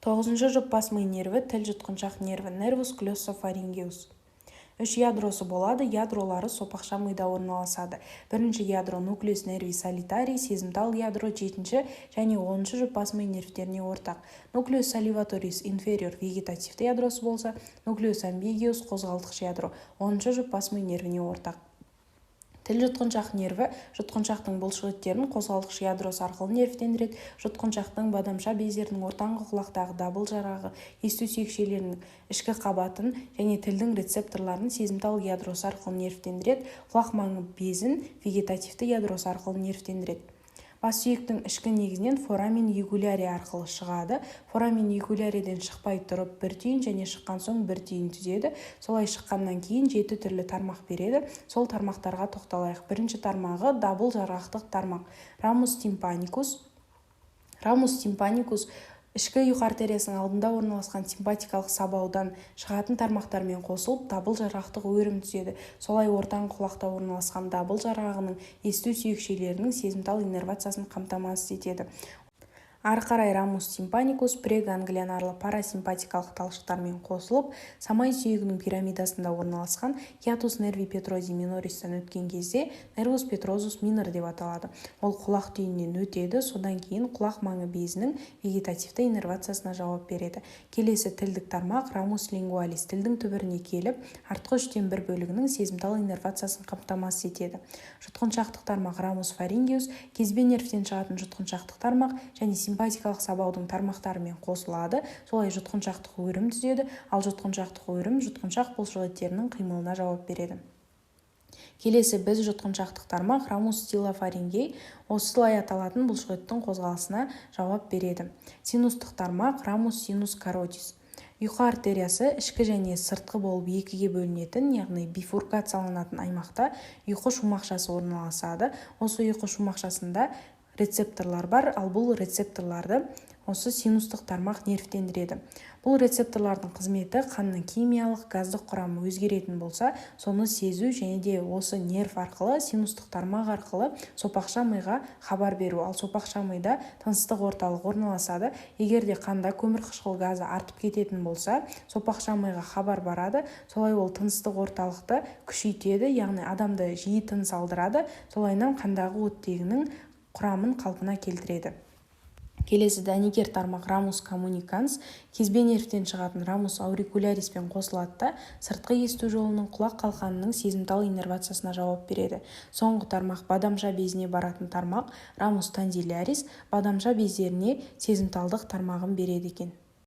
9-шы жұп-бас ми нерві, тіл жұтқыншақ нерві, нервус глоссофарингеус. 3 ядросы болады, ядролары сопақша мида орналасады. Бірінші ядро нуклеус нерви солитарий, сезімтал ядро 7-ші және 10-шы жұп-бас ми нервтеріне ортақ. Нуклеус саливаторис инфериор вегетативті ядросы болса, нуклеус амбигиус қозғалтқыш ядро 10-шы жұп-бас ми нервіне ортақ. Тіл жұтқыншақ нерві жұтқыншақтың бұлшықеттерін қозғалтқыш ядросы арқылы нервтендіреді. Жұтқыншақтың бадамша бездерінің ортаңғы құлақтағы дабыл жарағы, есту сүйекшелерінің ішкі қабатын және тілдің рецепторларын сезімтал ядросы арқылы нервтендіреді. Құлақ маңы безін вегетативті ядросы арқылы нервтендіреді. Бас сүйектің ішкі негізінен форамин югулярий арқылы шығады. Форамин югулярийден шықпай тұрып бір түйін және шыққан соң бір түйін түзеді. Солай шыққаннан кейін 7 түрлі тармақ береді. Сол тармақтарға тоқталайық. Бірінші тармағы дабыл жарғақтық тармақ. Рамус тимпаникус ішкі ұйқы артериясының алдында орналасқан симпатикалық сабаудан шығатын тармақтармен қосылып, дабыл жарғақтық өрім түзеді. Солай ортаңғы құлақта орналасқан дабыл жарғағының есту сүйекшелерінің сезімтал иннервациясын қамтамасыз етеді. Ары қарай рамус тимпаникус преганглионарлы парасимпатикалық талшықтармен қосылып, самай сүйегінің пирамидасында орналасқан хиатус нерви петрози минористан өткен кезде нервус петрозус минор деп аталады. Ол құлақ түйіннен өтеді, содан кейін құлақ маңы безінің вегетативті иннервациясына жауап береді. Келесі тілдік тармақ рамус лингуалис тілдің түбіріне келіп, артқы 3/1 бөлігінің сезімтал иннервациясын қамтамасыз етеді. Жұтқыншақтық тармақ рамус фарингеус кезбе нервтен шығатын жұтқыншақтық тармақ және симпатикалық сабаудың тармақтарымен қосылады. Солай жұтқыншақтық өрім түзеді, ал жұтқыншақтық өрім жұтқыншақ бұлшықеттерінің қимылына жауап береді. Келесі біз жұтқыншақтық тармақ рамус стилофарингей осылай аталатын бұлшықеттің қозғалысына жауап береді. Синустық тармақ рамус синус каротис. Ұйқы артериясы ішкі және сыртқы болып екіге бөлінетін, яғни бифуркацияланатын аймақта ұйқы шумақшасы орналасады. Осы ұйқы шумақшасында рецепторлар бар, ал бұл рецепторларды осы синустық тармақ нервтендіреді. Бұл рецепторлардың қызметі қанның химиялық газдық құрамы өзгеретін болса, соны сезу және де осы нерв арқылы, синустық тармақ арқылы сопақша миға хабар беру. Ал сопақша мида тыныстық орталық орналасады. Егер де қанда көмірқышқыл газы артып кететін болса, сопақша миға хабар барады. Солай ол тыныстық орталықты күшейтеді, яғни адамды жиі тыныс алдырады. Солайынан қандағы оттегінің құрамын қалпына келтіреді. Келесі дәнекер тармақ рамус коммуниканс кезбе нервтен шығатын рамус аурикуляриспен қосылады да сыртқы есту жолының құлақ қалқанының сезімтал иннервациясына жауап береді. Соңғы тармақ бадамша безіне баратын тармақ рамус тонзиллярис бадамша бездеріне сезімталдық тармағын береді екен.